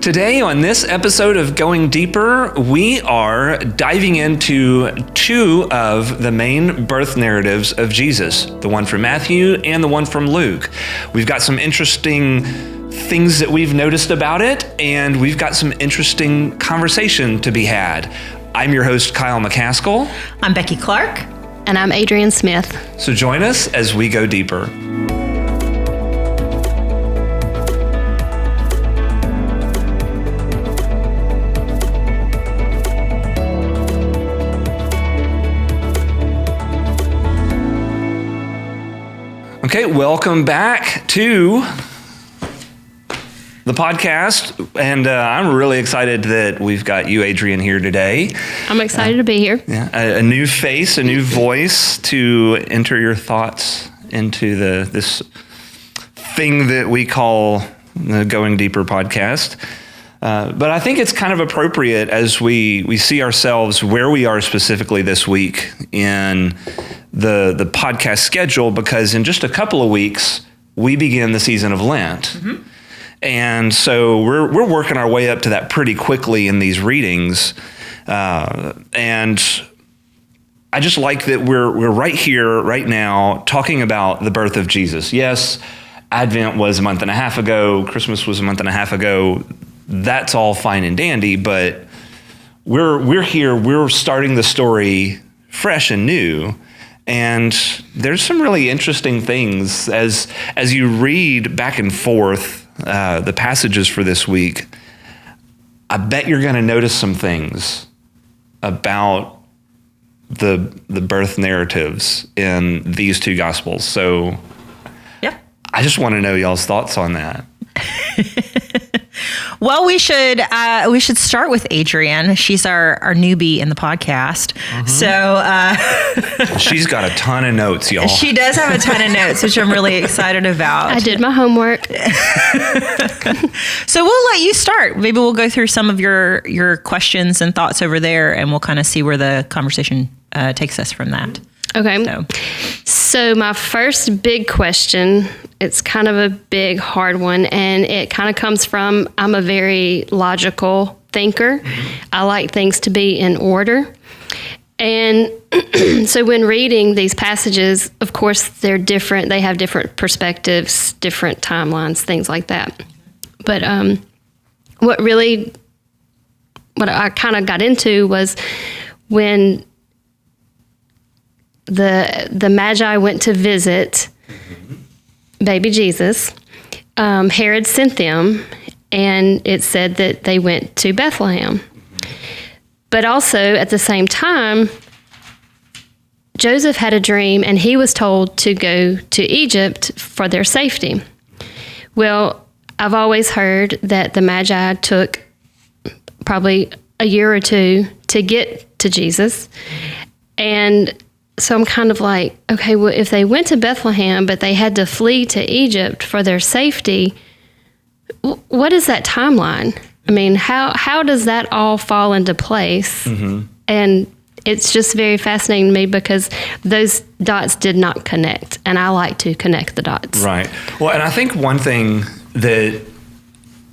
Today on this episode of Going Deeper, we are diving into two of the main birth narratives of Jesus, the one from Matthew and the one from Luke. We've got some interesting things that we've noticed about it, and we've got some interesting conversation to be had. I'm your host, Kyle McCaskill. I'm Becky Clark. And I'm Adrienne Smith. So join us as we go deeper. Okay, welcome back to the podcast, and I'm really excited that we've got you, Adrienne, here today. I'm excited to be here. Yeah, a new face, a new voice to enter your thoughts into this thing that we call the Going Deeper podcast. But I think it's kind of appropriate as we see ourselves where we are specifically this week in the podcast schedule, because in just a couple of weeks, we begin the season of Lent. Mm-hmm. And so we're working our way up to that pretty quickly in these readings. And I just like that we're right here, right now, talking about the birth of Jesus. Yes, Advent was a month and a half ago. Christmas was a month and a half ago. That's all fine and dandy, but we're here. We're starting the story fresh and new. And there's some really interesting things as you read back and forth the passages for this week. I bet you're going to notice some things about the birth narratives in these two gospels. So yeah, I just want to know y'all's thoughts on that. Well, we should start with Adrienne. She's our newbie in the podcast. Mm-hmm. So she's got a ton of notes, y'all. She does have a ton of notes, which I'm really excited about. I did my homework. So we'll let you start. Maybe we'll go through some of your questions and thoughts over there, and we'll kind of see where the conversation takes us from that. Okay. So my first big question, it's kind of a big, hard one, and it kind of comes from, I'm a very logical thinker. I like things to be in order. And so when reading these passages, of course, they're different. They have different perspectives, different timelines, things like that. But what I kind of got into was when the Magi went to visit baby Jesus. Herod sent them, and it said that they went to Bethlehem. But also, at the same time, Joseph had a dream, and he was told to go to Egypt for their safety. Well, I've always heard that the Magi took probably a year or two to get to Jesus, and so I'm kind of like, okay, well, if they went to Bethlehem, but they had to flee to Egypt for their safety, what is that timeline? I mean, how does that all fall into place? Mm-hmm. And it's just very fascinating to me because those dots did not connect, and I like to connect the dots. Right. Well, and I think one thing that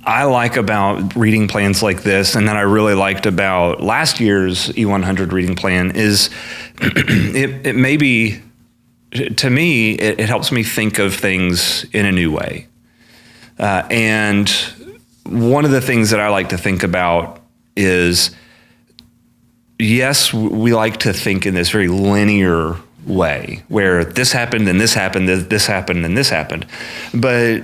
I like about reading plans like this, and that I really liked about last year's E100 reading plan, is it may be, to me, it helps me think of things in a new way. And one of the things that I like to think about is, yes, we like to think in this very linear way, where this happened, and this happened, this happened, and this happened. But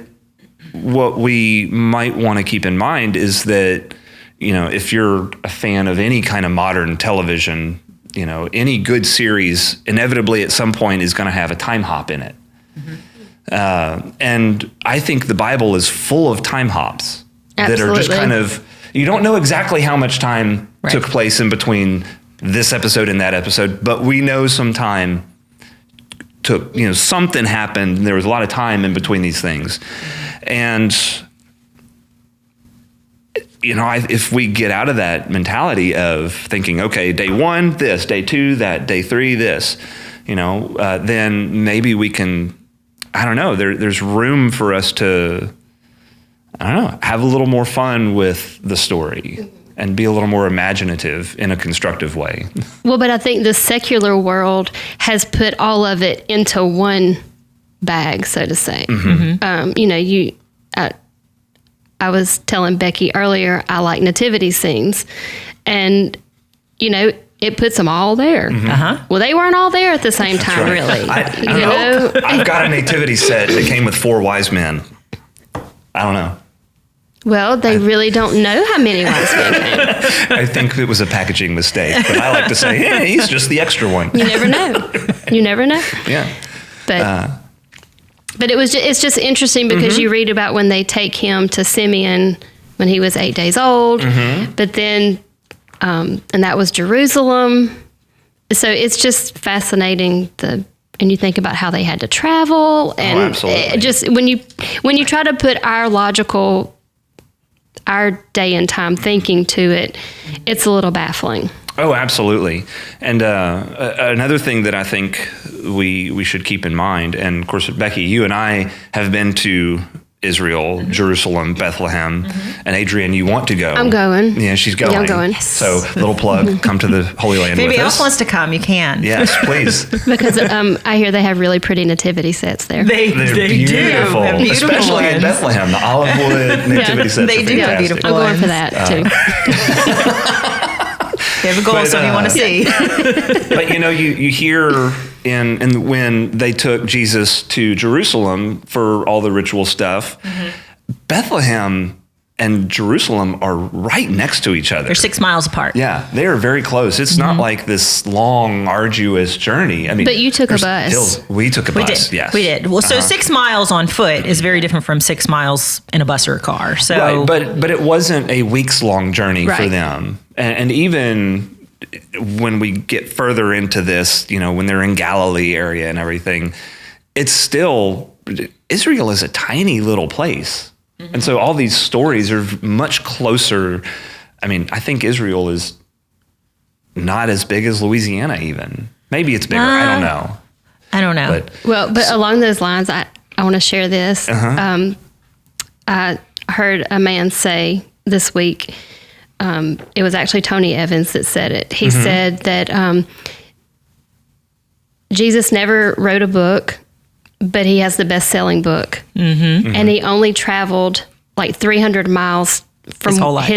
what we might want to keep in mind is that, if you're a fan of any kind of modern television, any good series inevitably at some point is going to have a time hop in it. Mm-hmm. And I think the Bible is full of time hops. Absolutely. That are just kind of, you don't know exactly how much time took place in between this episode and that episode, but we know some time took, something happened, and there was a lot of time in between these things. And, if we get out of that mentality of thinking, okay, day one, this, day two, that, day three, this, then maybe we can, I don't know, there's room for us to I don't know, have a little more fun with the story and be a little more imaginative in a constructive way. Well, but I think the secular world has put all of it into one bag, so to say. I was telling Becky earlier, I like nativity scenes, and it puts them all there. Well, they weren't all there at the same time, really. I've got a nativity set that came with 4 wise men. I don't know. Well, they really don't know how many wise men came. I think it was a packaging mistake, but I like to say, hey, he's just the extra one. You never know. You never know. Yeah. But it's just interesting because you read about when they take him to Simeon when he was 8 days old, but then, and that was Jerusalem. So it's just fascinating. And you think about how they had to travel, and absolutely. Just when you try to put our day and time thinking to it, it's a little baffling. Oh, absolutely. And another thing that I think we should keep in mind, and of course, Becky, you and I have been to Israel, Jerusalem, Bethlehem, and Adrienne, you want to go. I'm going. Yeah, she's going. Yeah, I'm going. Yes. So, little plug, come to the Holy Land If with anybody us. else wants to come, you can. Yes, please. Because I hear they have really pretty nativity sets there. They They're do. beautiful. Have beautiful Especially in ones. Bethlehem, the olive wood nativity sets They are do have fantastic. beautiful I'm going ones. for that too. They have a goal, But, something you want to see. But you hear in when they took Jesus to Jerusalem for all the ritual stuff, Bethlehem and Jerusalem are right next to each other. They're 6 miles apart. Yeah, they are very close. It's not like this long, arduous journey. I mean, But you took a there's bus. hills. We took a We bus. did. Yes, We did. Well, so 6 miles on foot is very different from 6 miles in a bus or a car. So, Right, but it wasn't a weeks-long journey for Right. them. And even when we get further into this, when they're in Galilee area and everything, it's still, Israel is a tiny little place. And so all these stories are much closer. I mean, I think Israel is not as big as Louisiana even. Maybe it's bigger. I don't know. I don't know. But Along those lines, I want to share this. I heard a man say this week, it was actually Tony Evans that said it. He said that Jesus never wrote a book, but he has the best-selling book. And he only traveled like 300 miles from his whole life.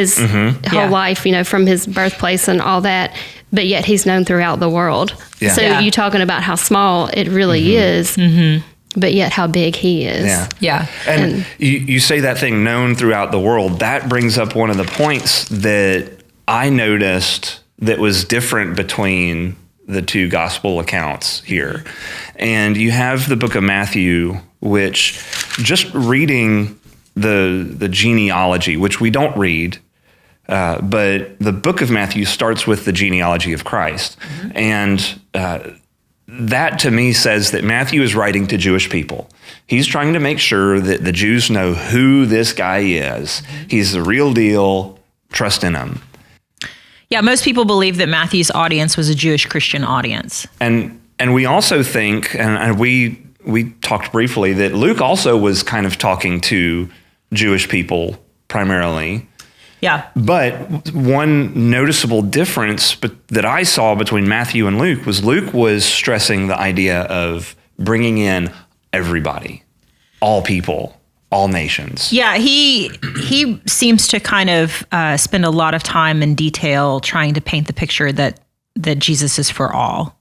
life, from his birthplace and all that, but yet he's known throughout the world. Yeah. So Yeah. you talking about how small it really is, but yet how big he is. yeah. Yeah. And you say that thing known throughout the world. That brings up one of the points that I noticed that was different between the 2 gospel accounts here. And you have the book of Matthew, which just reading the genealogy, which we don't read, but the book of Matthew starts with the genealogy of Christ. And that to me says that Matthew is writing to Jewish people. He's trying to make sure that the Jews know who this guy is. He's the real deal. Trust in him. Yeah, most people believe that Matthew's audience was a Jewish Christian audience. And we also think, and we talked briefly, that Luke also was kind of talking to Jewish people primarily. Yeah. But one noticeable difference that I saw between Matthew and Luke was stressing the idea of bringing in everybody, all people, all nations. Yeah, he seems to kind of spend a lot of time in detail trying to paint the picture that Jesus is for all,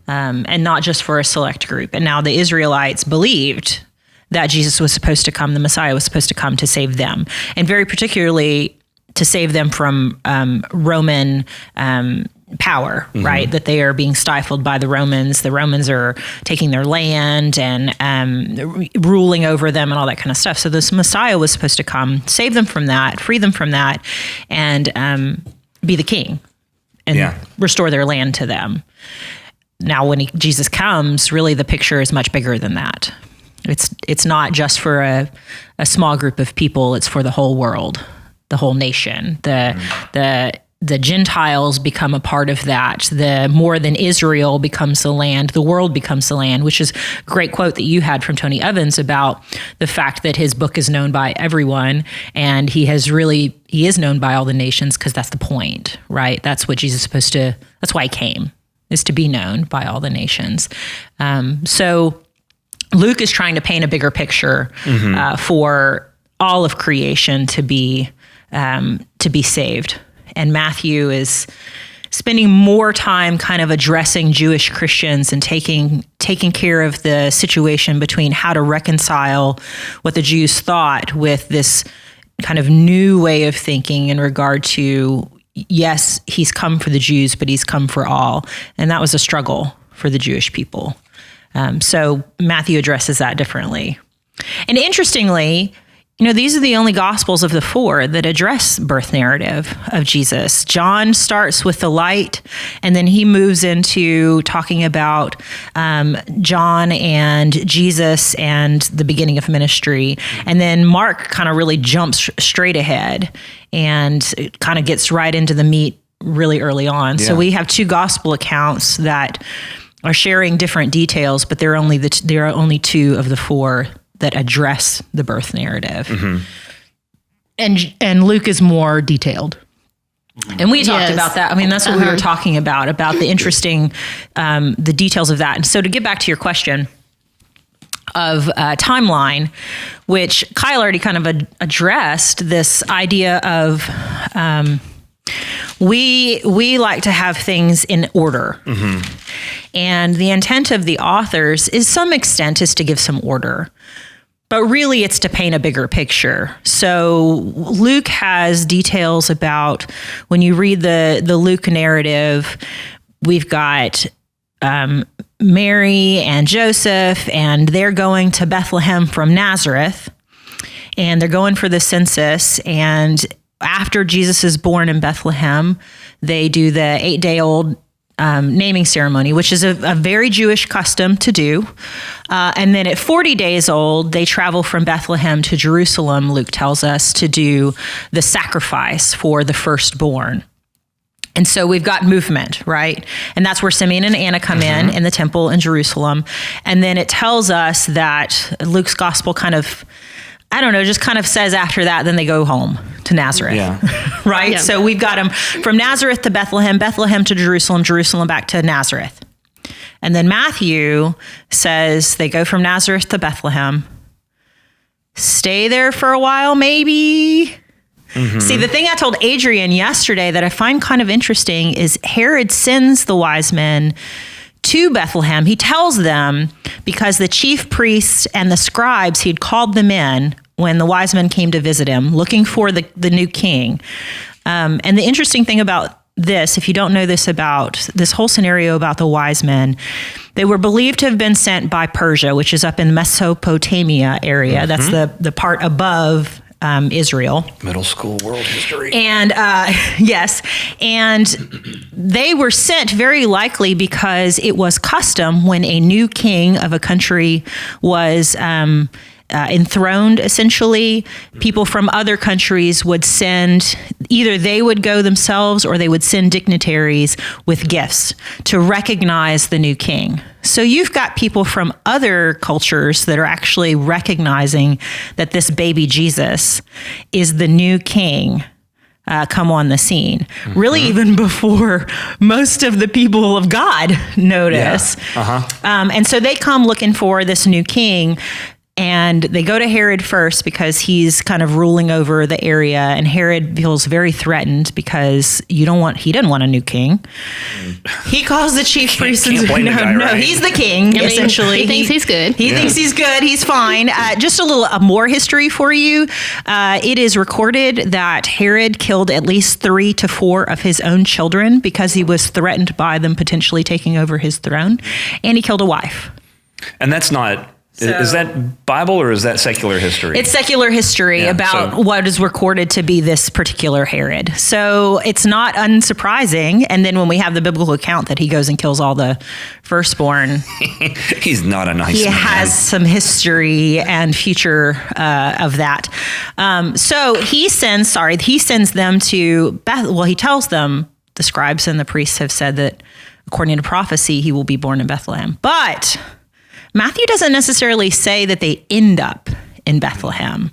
and not just for a select group. And now the Israelites believed that Jesus was supposed to come, the Messiah was supposed to come to save them, and very particularly to save them from Roman power, right? That they are being stifled by the Romans. The Romans are taking their land and ruling over them and all that kind of stuff. So this Messiah was supposed to come, save them from that, free them from that, and be the king and restore their land to them. Now, when Jesus comes, really the picture is much bigger than that. It's not just for a small group of people. It's for the whole world, the whole nation. The the Gentiles become a part of that. The more than Israel becomes the land, the world becomes the land, which is a great quote that you had from Tony Evans about the fact that his book is known by everyone, and he is known by all the nations, because that's the point, right? That's what Jesus is supposed to, that's why he came, is to be known by all the nations. So Luke is trying to paint a bigger picture for all of creation to be saved. And Matthew is spending more time kind of addressing Jewish Christians and taking care of the situation between how to reconcile what the Jews thought with this kind of new way of thinking in regard to, yes, he's come for the Jews, but he's come for all. And that was a struggle for the Jewish people. So Matthew addresses that differently. And interestingly, these are the only Gospels of the four that address birth narrative of Jesus. John starts with the light, and then he moves into talking about John and Jesus and the beginning of ministry. And then Mark kind of really jumps straight ahead and kind of gets right into the meat really early on. Yeah. So we have two Gospel accounts that are sharing different details, but there are only two of the four that address the birth narrative. And Luke is more detailed. And we talked about that. I mean, that's what we were talking about the interesting, the details of that. And so to get back to your question of timeline, which Kyle already kind of addressed, this idea of we like to have things in order. And the intent of the authors is some extent is to give some order. But really, it's to paint a bigger picture. So Luke has details about, when you read the Luke narrative, we've got Mary and Joseph, and they're going to Bethlehem from Nazareth, and they're going for the census. And after Jesus is born in Bethlehem, they do the 8-day-old naming ceremony, which is a very Jewish custom to do. And then at 40 days old, they travel from Bethlehem to Jerusalem, Luke tells us, to do the sacrifice for the firstborn. And so we've got movement, right? And that's where Simeon and Anna come in the temple in Jerusalem. And then it tells us that Luke's gospel just kind of says after that, then they go home to Nazareth, right? Yeah. So we've got them from Nazareth to Bethlehem, Bethlehem to Jerusalem, Jerusalem back to Nazareth. And then Matthew says they go from Nazareth to Bethlehem, stay there for a while, maybe. See, the thing I told Adrian yesterday that I find kind of interesting is Herod sends the wise men to Bethlehem. He tells them, because the chief priests and the scribes, he'd called them in when the wise men came to visit him, looking for the new king. And the interesting thing about this, if you don't know this about this whole scenario about the wise men, they were believed to have been sent by Persia, which is up in Mesopotamia area. That's the part above Israel. Middle school world history. And yes, and they were sent very likely because it was custom when a new king of a country was enthroned, essentially, people from other countries would send, either they would go themselves or they would send dignitaries with gifts to recognize the new king. So you've got people from other cultures that are actually recognizing that this baby Jesus is the new king come on the scene, really even before most of the people of God notice. And so they come looking for this new king. And they go to Herod first because he's kind of ruling over the area, and Herod feels very threatened because he didn't want a new king. He calls the chief priests and he's the king, essentially. He thinks he's good. He thinks he's good. He's fine. Just a little more history for you. It is recorded that Herod killed at least 3 to 4 of his own children because he was threatened by them potentially taking over his throne, and he killed a wife. And that's not Is that Bible or is that secular history? It's secular history about what is recorded to be this particular Herod. So it's not unsurprising. And then when we have the biblical account that he goes and kills all the firstborn, he's not a nice man. He has some history and future of that. So he sends them to Beth. Well, he tells them, the scribes and the priests have said that according to prophecy, he will be born in Bethlehem. But Matthew doesn't necessarily say that they end up in Bethlehem.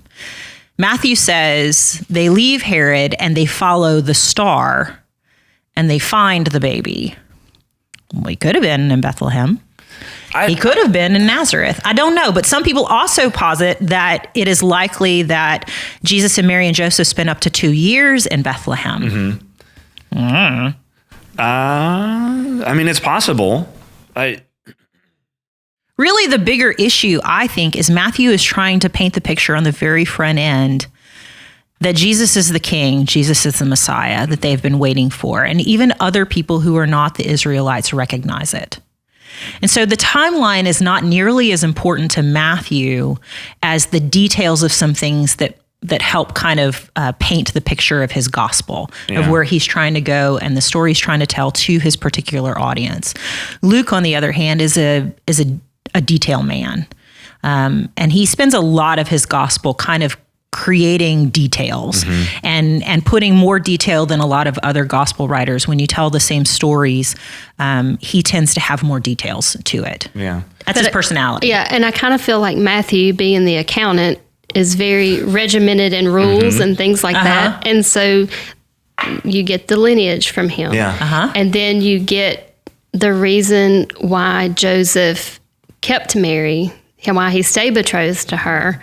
Matthew says they leave Herod and they follow the star and they find the baby. Well, he could have been in Bethlehem. He could have been in Nazareth. I don't know. But some people also posit that it is likely that Jesus and Mary and Joseph spent up to 2 years in Bethlehem. I mean, it's possible. Really, the bigger issue, I think, is Matthew is trying to paint the picture on the very front end that Jesus is the king, Jesus is the Messiah that they've been waiting for. And even other people who are not the Israelites recognize it. And so the timeline is not nearly as important to Matthew as the details of some things that help kind of paint the picture of his gospel, of where he's trying to go and the story he's trying to tell to his particular audience. Luke, on the other hand, is a detail man. And he spends a lot of his gospel kind of creating details and putting more detail than a lot of other gospel writers. When you tell the same stories, he tends to have more details to it. Yeah. That's his personality. Yeah, and I kind of feel like Matthew, being the accountant, is very regimented in rules and things like that. And so you get the lineage from him. Yeah. And then you get the reason why Joseph kept Mary and why he stayed betrothed to her.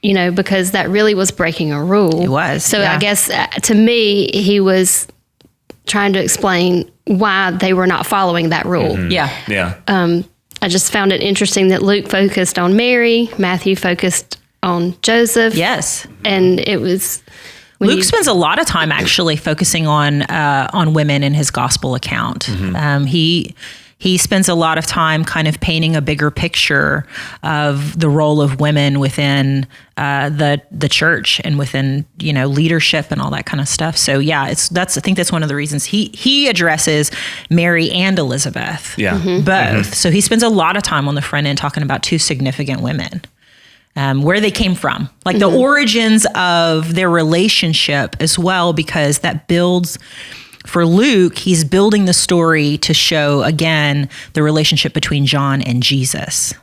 You know, because that really was breaking a rule. It was. So I guess to me, he was trying to explain why they were not following that rule. Yeah. I just found it interesting that Luke focused on Mary, Matthew focused on Joseph. Yes. And it was... Luke spends a lot of time actually focusing on women in his gospel account. He spends a lot of time kind of painting a bigger picture of the role of women within the church and within, you know, leadership and all that kind of stuff. So yeah, I think that's one of the reasons he addresses Mary and Elizabeth. Both. So he spends a lot of time on the front end talking about two significant women. Where they came from, like the origins of their relationship as well, because that builds, for Luke, he's building the story to show, again, the relationship between John and Jesus.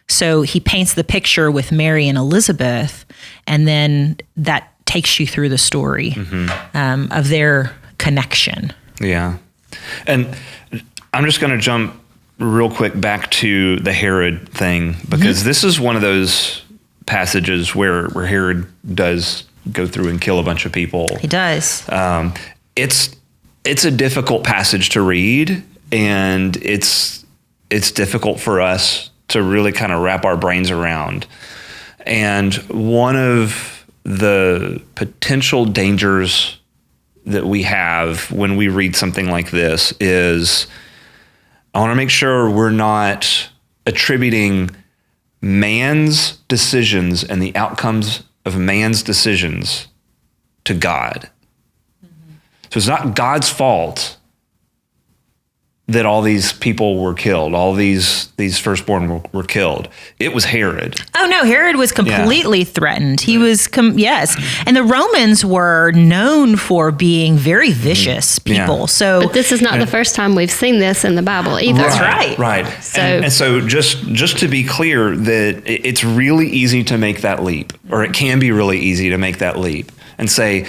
So he paints the picture with Mary and Elizabeth, and then that takes you through the story of their connection. Yeah. And I'm just going to jump real quick back to the Herod thing, because this is one of those passages where Herod does go through and kill a bunch of people. He does. It's a difficult passage to read, and it's difficult for us to really kind of wrap our brains around. And one of the potential dangers that we have when we read something like this is I want to make sure we're not attributing man's decisions and the outcomes of man's decisions to God. So it's not God's fault that all these people were killed, all these firstborn were killed. It was Herod. Oh no, Herod was completely threatened. He was, yes. And the Romans were known for being very vicious people. Yeah. So, but this is not the first time we've seen this in the Bible either. That's right. Right. So, and so just to be clear, that it's really easy to make that leap, or it can be really easy to make that leap and say,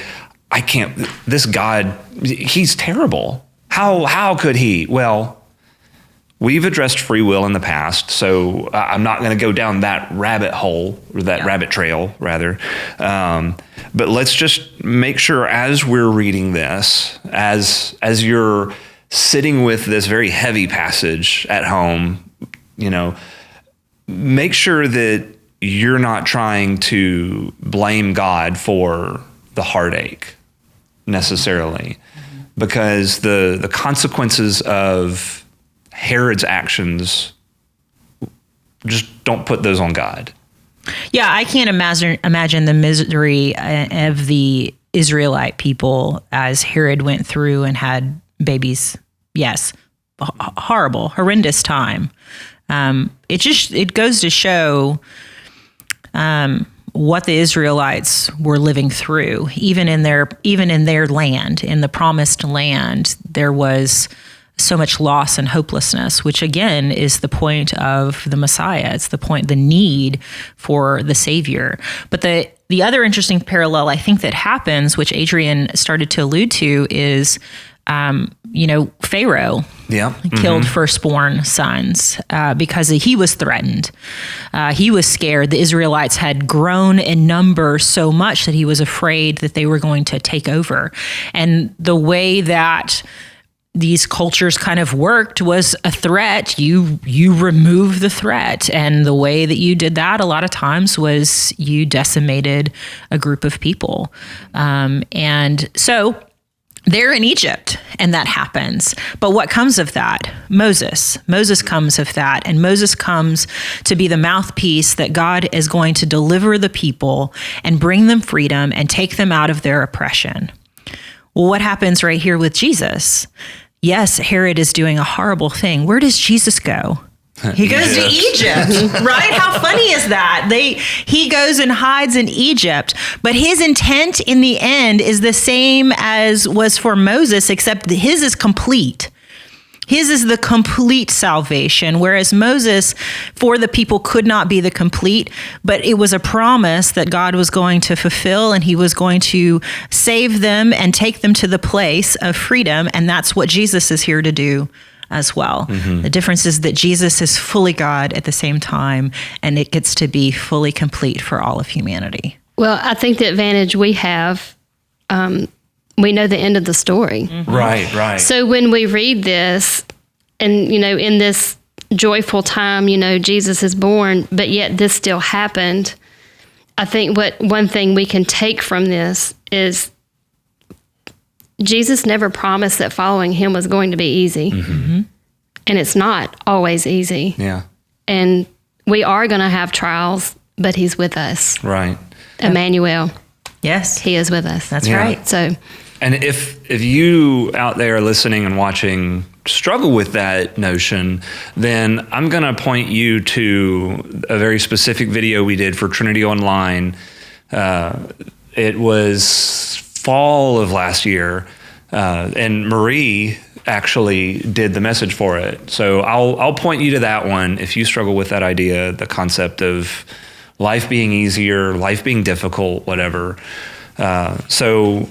I can't, this God, he's terrible. How could he? Well, we've addressed free will in the past, so I'm not going to go down that rabbit hole, or that rabbit trail, rather. But let's just make sure as we're reading this, as you're sitting with this very heavy passage at home, you know, make sure that you're not trying to blame God for the heartache necessarily. Because the consequences of Herod's actions just don't put those on God. Yeah, I can't imagine the misery of the Israelite people as Herod went through and had babies. Yes, horrible, horrendous time. It goes to show what the Israelites were living through, even in their land, in the promised land. There was so much loss and hopelessness, which again is the point of the Messiah. It's the need for the Savior. But the other interesting parallel I think that happens, which Adrian started to allude to, is Pharaoh killed firstborn sons because he was threatened. He was scared. The Israelites had grown in number so much that he was afraid that they were going to take over. And the way that these cultures kind of worked was a threat. You remove the threat. And the way that you did that a lot of times was you decimated a group of people. And so they're in Egypt, and that happens. But what comes of that? Moses comes of that, and Moses comes to be the mouthpiece that God is going to deliver the people and bring them freedom and take them out of their oppression. Well, what happens right here with Jesus? Yes, Herod is doing a horrible thing. Where does Jesus go? He goes to Egypt, right? How funny is that? He goes and hides in Egypt, but his intent in the end is the same as was for Moses, except his is complete. His is the complete salvation, whereas Moses, for the people, could not be the complete, but it was a promise that God was going to fulfill, and he was going to save them and take them to the place of freedom, and that's what Jesus is here to do as well. The difference is that Jesus is fully God at the same time, and it gets to be fully complete for all of humanity. Well, I think the advantage we have, we know the end of the story. Right. So when we read this, and, in this joyful time, Jesus is born, but yet this still happened, I think one thing we can take from this is Jesus never promised that following him was going to be easy. And it's not always easy. Yeah. And we are going to have trials, but he's with us. Right. Emmanuel. Yes. He is with us. That's right. So, and if you out there listening and watching struggle with that notion, then I'm going to point you to a very specific video we did for Trinity Online. It was fall of last year, and Marie actually did the message for it. So I'll point you to that one if you struggle with that idea, the concept of life being easier, life being difficult, whatever. So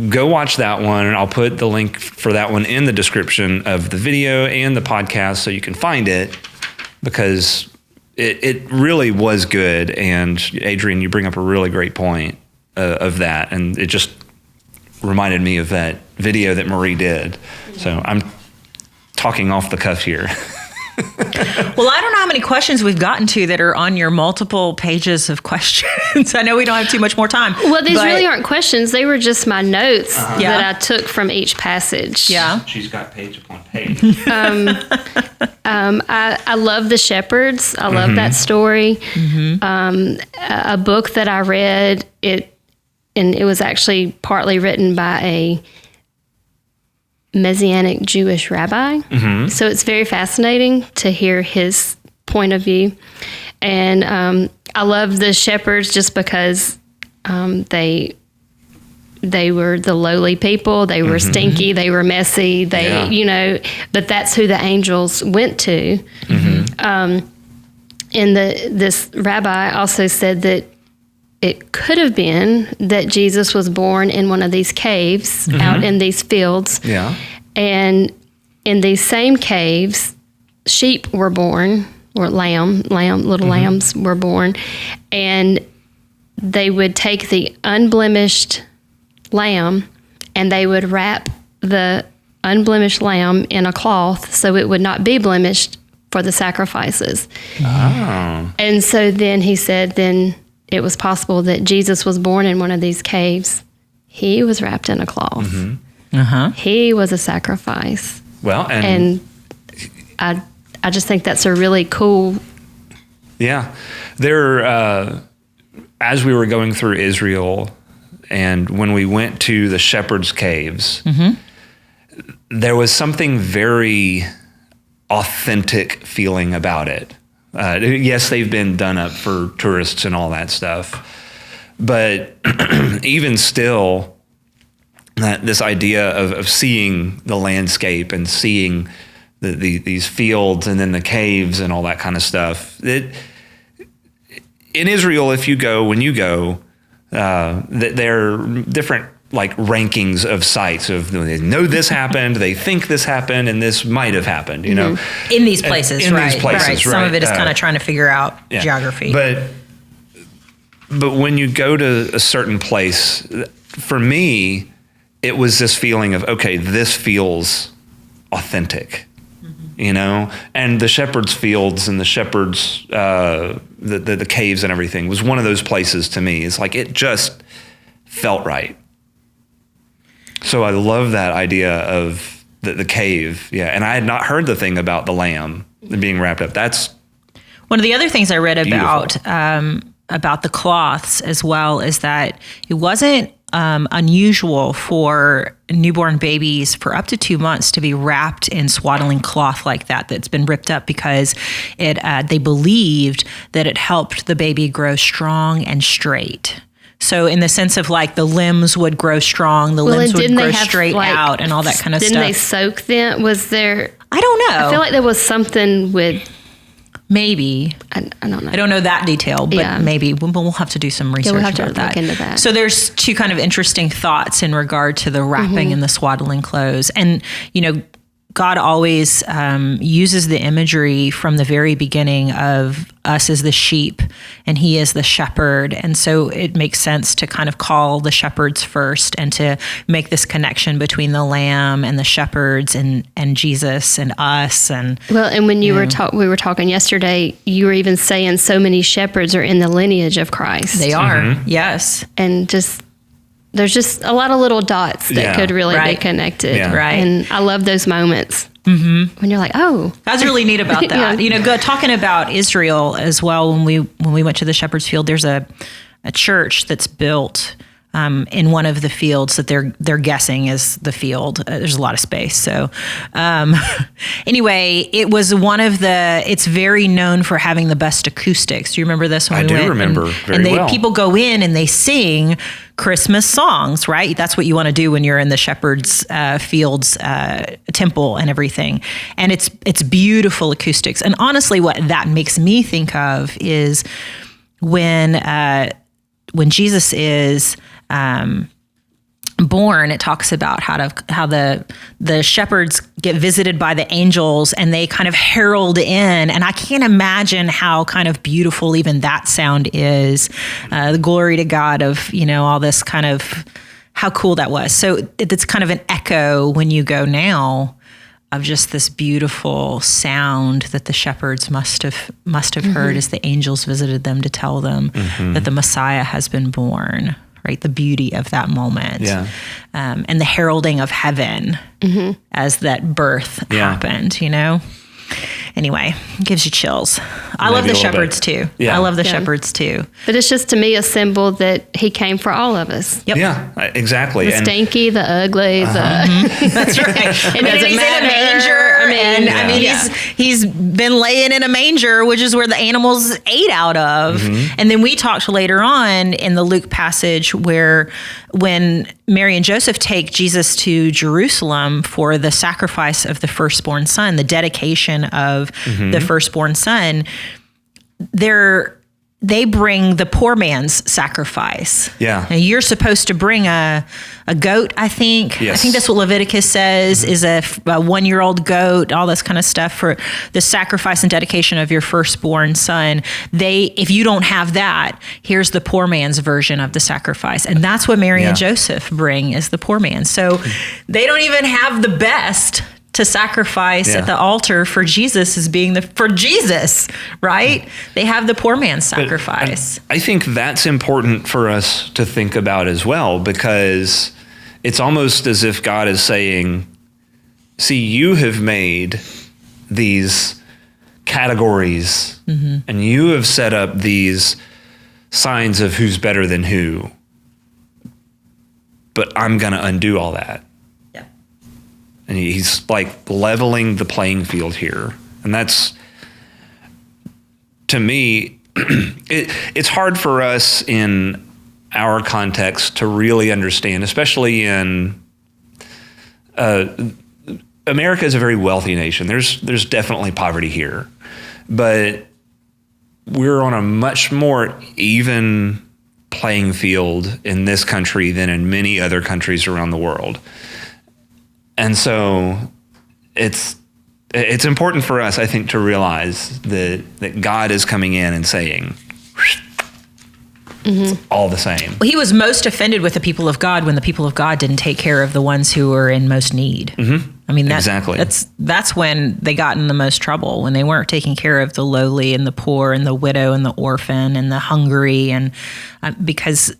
go watch that one, and I'll put the link for that one in the description of the video and the podcast so you can find it, because it really was good. And Adrian, you bring up a really great point of that, and it just reminded me of that video that Marie did. So I'm talking off the cuff here. Well, I don't know how many questions we've gotten to that are on your multiple pages of questions. I know we don't have too much more time. Well, these really aren't questions. They were just my notes that I took from each passage. Yeah. She's got page upon page. I love the shepherds. I love that story. A book that I read, and it was actually partly written by a Messianic Jewish rabbi. So it's very fascinating to hear his point of view. And I love the shepherds just because they were the lowly people. They were stinky. They were messy. But that's who the angels went to. And this rabbi also said that it could have been that Jesus was born in one of these caves out in these fields. Yeah. And in these same caves, sheep were born, or little lambs were born. And they would take the unblemished lamb and they would wrap the unblemished lamb in a cloth so it would not be blemished for the sacrifices. Oh. And so then he said, it was possible that Jesus was born in one of these caves. He was wrapped in a cloth. He was a sacrifice. Well, and I just think that's a really cool Yeah. There, as we were going through Israel, and when we went to the Shepherd's Caves, there was something very authentic feeling about it. Yes, they've been done up for tourists and all that stuff, but even still, this idea of seeing the landscape and seeing these fields and then the caves and all that kind of stuff. In Israel, when you go, there are different like rankings of sites of they know this happened, they think this happened, and this might have happened. You know, in these places, in right? These places, right. Some of it is kind of trying to figure out geography. But when you go to a certain place, for me, it was this feeling of, okay, this feels authentic, you know? And the shepherd's fields and the shepherd's, the caves and everything was one of those places to me. It's like, it just felt right. So I love that idea of the cave. Yeah. And I had not heard the thing about the lamb being wrapped up. That's one of the other things I read beautiful. about the cloths as well is that it wasn't unusual for newborn babies for up to 2 months to be wrapped in swaddling cloth like that's been ripped up, because they believed that it helped the baby grow strong and straight. So in the sense of like the limbs would grow strong, the limbs would grow straight out and all that kind of stuff. Didn't they soak them? Was there? I don't know. I feel like there was something with... Maybe. I don't know. I don't know that detail, but maybe we'll have to do some research we'll have to about that. Look into that. So there's two kind of interesting thoughts in regard to the wrapping and the swaddling clothes. And, you know, God always uses the imagery from the very beginning of us as the sheep and he is the shepherd. And so it makes sense to kind of call the shepherds first and to make this connection between the lamb and the shepherds and Jesus and us. And when we were talking yesterday, you were even saying so many shepherds are in the lineage of Christ. They are, yes. And there's just a lot of little dots that could really be connected. Yeah. Right. And I love those moments when you're like, oh. That's really neat about that. You know, talking about Israel as well, when we went to the Shepherd's Field, there's a church that's built in one of the fields that they're guessing is the field. There's a lot of space. So anyway, it was it's very known for having the best acoustics. Do you remember this when I we do went? remember very well. People go in and they sing Christmas songs, right? That's what you want to do when you're in the Shepherd's Fields temple and everything. And it's beautiful acoustics. And honestly, what that makes me think of is when Jesus is born, it talks about how the shepherds get visited by the angels and they kind of herald in. And I can't imagine how kind of beautiful even that sound is. The glory to God of, you know, all this kind of, how cool that was. So it's kind of an echo when you go now of just this beautiful sound that the shepherds must have heard as the angels visited them to tell them that the Messiah has been born. Right, the beauty of that moment, and the heralding of heaven as that birth happened. You know. Anyway, it gives you chills. I love the shepherds too. I love the shepherds too. But it's just to me a symbol that he came for all of us. Yep. Yeah, exactly. The stinky, the ugly, That's right. And he's in a manger. He's been laying in a manger, which is where the animals ate out of. And then we talked later on in the Luke passage where when Mary and Joseph take Jesus to Jerusalem for the sacrifice of the firstborn son, the dedication of the firstborn son, they bring the poor man's sacrifice. Yeah. Now you're supposed to bring a goat, I think. Yes. I think that's what Leviticus says, is a 1-year-old goat, all this kind of stuff for the sacrifice and dedication of your firstborn son. If you don't have that, here's the poor man's version of the sacrifice. And that's what Mary and Joseph bring, is the poor man. So they don't even have the best to sacrifice at the altar for Jesus as being for Jesus, right? They have the poor man's sacrifice. I think that's important for us to think about as well, because it's almost as if God is saying, see, you have made these categories, and you have set up these signs of who's better than who, but I'm going to undo all that. Yeah. And he's like leveling the playing field here. And that's, to me, it's hard for us in our context to really understand, especially in America is a very wealthy nation. There's definitely poverty here, but we're on a much more even playing field in this country than in many other countries around the world. And so it's important for us, I think, to realize that God is coming in and saying, it's all the same. Well, he was most offended with the people of God when the people of God didn't take care of the ones who were in most need. I mean, Exactly. That's when they got in the most trouble, when they weren't taking care of the lowly and the poor and the widow and the orphan and the hungry, and because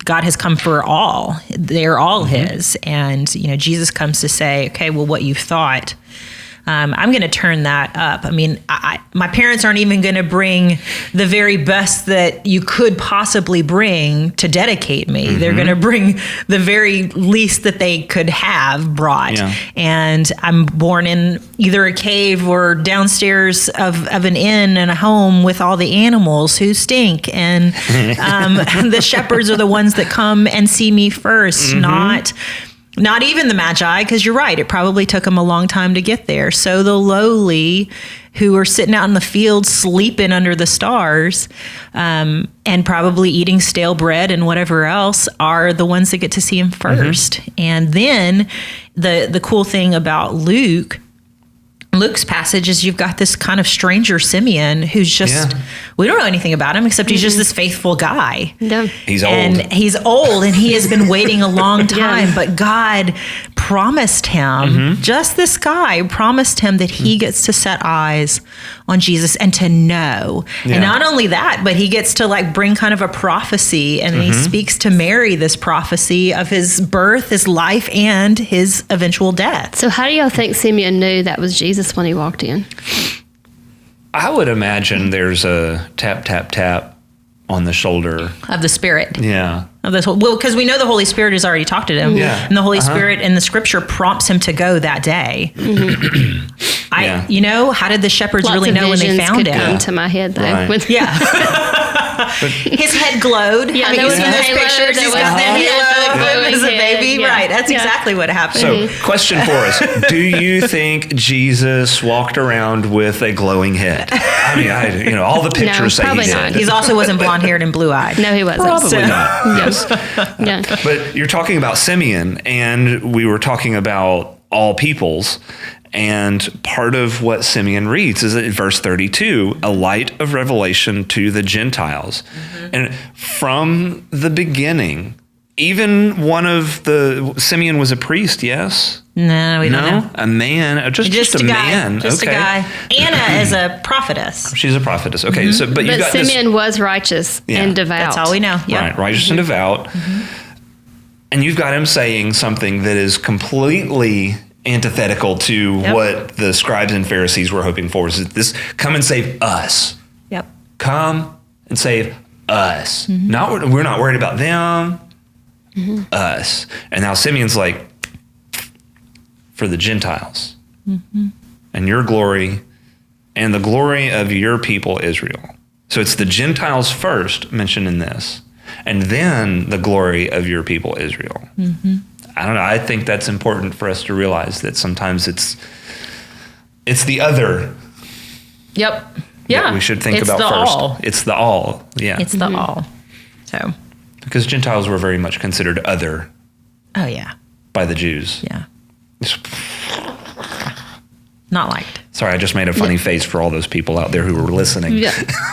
God has come for all. They're all his. And, Jesus comes to say, okay, well, what you thought, I'm going to turn that up. I mean, my parents aren't even going to bring the very best that you could possibly bring to dedicate me. They're going to bring the very least that they could have brought. Yeah. And I'm born in either a cave or downstairs of an inn and a home with all the animals who stink. And the shepherds are the ones that come and see me first, not even the Magi, because you're right, it probably took them a long time to get there. So the lowly who are sitting out in the field sleeping under the stars and probably eating stale bread and whatever else are the ones that get to see him first. And then the cool thing about Luke's passage is you've got this kind of stranger Simeon who's just, we don't know anything about him except he's just this faithful guy. Yeah. He's old. And he's old and he has been waiting a long time, but God promised him, just this guy promised him that he gets to set eyes on Jesus and to know. Yeah. And not only that, but he gets to like bring kind of a prophecy, and he speaks to Mary this prophecy of his birth, his life, and his eventual death. So how do y'all think Simeon knew that was Jesus when he walked in? I would imagine there's a tap, tap, tap on the shoulder. Of the Spirit. Yeah. Of this, well, because we know the Holy Spirit has already talked to him. Yeah. And the Holy Spirit in the scripture prompts him to go that day. How did the shepherds Lots really of know when they visions found could him? come to my head, though. Right. His head glowed. Yeah, Have there you was seen a those halo, pictures? there He's was got the a halo of glowing him as a head. baby. Yeah. Right. That's Yeah. exactly what happened. So, question for us. Do you think Jesus walked around with a glowing head? I mean, all the pictures say he probably did. not. He also wasn't blonde-haired and blue-eyed. No, he wasn't. Probably not. Yes. Yeah. But you're talking about Simeon, and we were talking about all peoples. And part of what Simeon reads is in verse 32, a light of revelation to the Gentiles. And from the beginning, even Simeon was a priest, yes? No, we don't know. A man, just a guy. man. Just okay. a guy. Anna is a prophetess. She's a prophetess. Okay, but you've got Simeon was righteous and devout. That's all we know. Yep. Right, righteous and devout. And you've got him saying something that is completely antithetical to what the scribes and Pharisees were hoping for. Is this, come and save us. Yep. Come and save us. We're not worried about them, us. And now Simeon's like, for the Gentiles. And your glory and the glory of your people Israel. So it's the Gentiles first mentioned in this, and then the glory of your people Israel. I don't know. I think that's important for us to realize that sometimes it's the other. Yep. That we should think about first. All. It's the all. Yeah. It's the all. So. Because Gentiles were very much considered other. Oh yeah. By the Jews. Yeah. Not liked. Sorry, I just made a funny face for all those people out there who were listening. Yeah.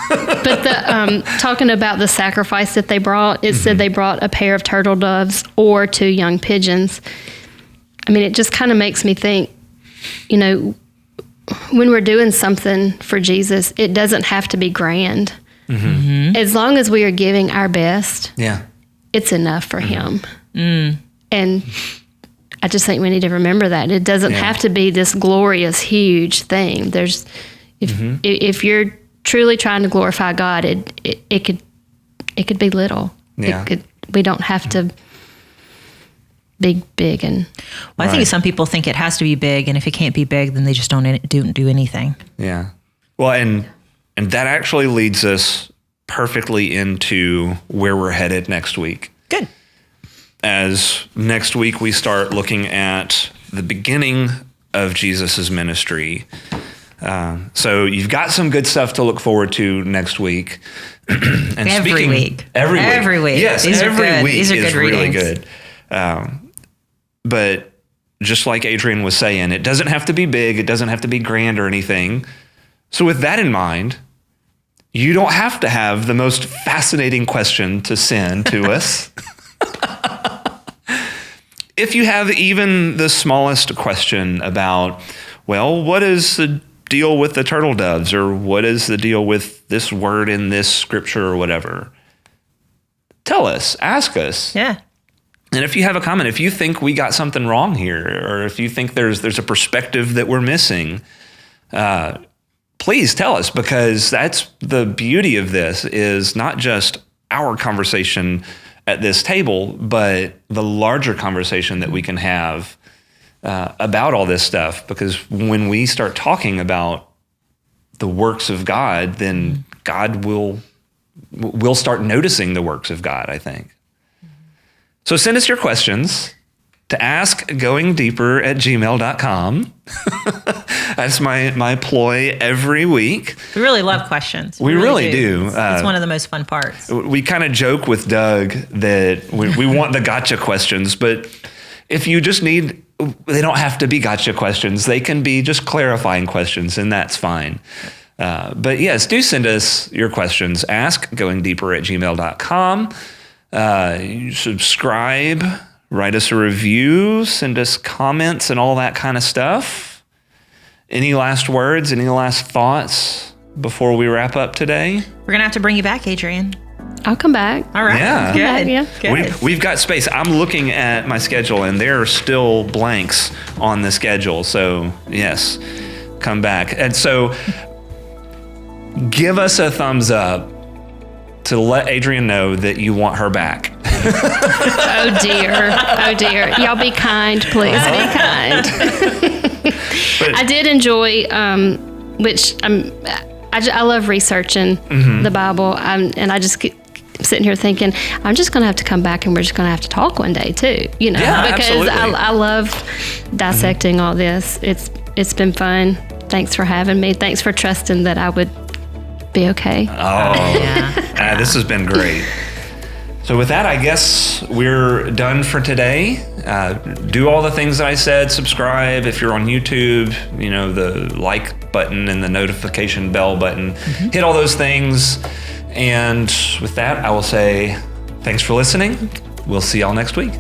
But talking about the sacrifice that they brought, it said they brought a pair of turtle doves or 2 young pigeons. I mean, it just kind of makes me think, when we're doing something for Jesus, it doesn't have to be grand. As long as we are giving our best, it's enough for him. And I just think we need to remember that. It doesn't have to be this glorious, huge thing. There's, If you're truly trying to glorify God, it could be little. Yeah. We don't have to be big and. Well, I think some people think it has to be big, and if it can't be big, then they just don't do anything. Yeah. Well, and that actually leads us perfectly into where we're headed next week. Good. As next week we start looking at the beginning of Jesus's ministry. So you've got some good stuff to look forward to next week. And Every week. Yes, These are every good. week These are is good really readings. good. But just like Adrian was saying, it doesn't have to be big. It doesn't have to be grand or anything. So with that in mind, you don't have to have the most fascinating question to send to us. If you have even the smallest question about, well, what is the deal with the turtle doves, or what is the deal with this word in this scripture or whatever, tell us, ask us. Yeah. And if you have a comment, if you think we got something wrong here, or if you think there's a perspective that we're missing, please tell us, because that's the beauty of this, is not just our conversation at this table, but the larger conversation that we can have about all this stuff. Because when we start talking about the works of God, then God will start noticing the works of God, I think. So send us your questions to askgoingdeeper@gmail.com. That's my ploy every week. We really love questions. We really do. It's one of the most fun parts. We kind of joke with Doug that we want the gotcha questions, but if you just need, they don't have to be gotcha questions. They can be just clarifying questions, and that's fine. But yes, do send us your questions. Askgoingdeeper@gmail.com. You subscribe, write us a review, send us comments and all that kind of stuff. Any last words, any last thoughts before we wrap up today? We're going to have to bring you back, Adrian. I'll come back. All right. Yeah. Good. Yeah. Good. We've got space. I'm looking at my schedule, and there are still blanks on the schedule. So, yes, come back. And so give us a thumbs up to let Adrian know that you want her back. Oh dear. Y'all be kind, please. Be kind. I did enjoy, which I love researching the Bible, and I just keep sitting here thinking, I'm just going to have to come back, and we're just going to have to talk one day too, because absolutely. I love dissecting all this. It's been fun. Thanks for having me. Thanks for trusting that I would be okay. This has been great. So with that, I guess we're done for today. Do all the things that I said. Subscribe if you're on YouTube, the like button and the notification bell button. Hit all those things. And with that, I will say thanks for listening. We'll see y'all next week.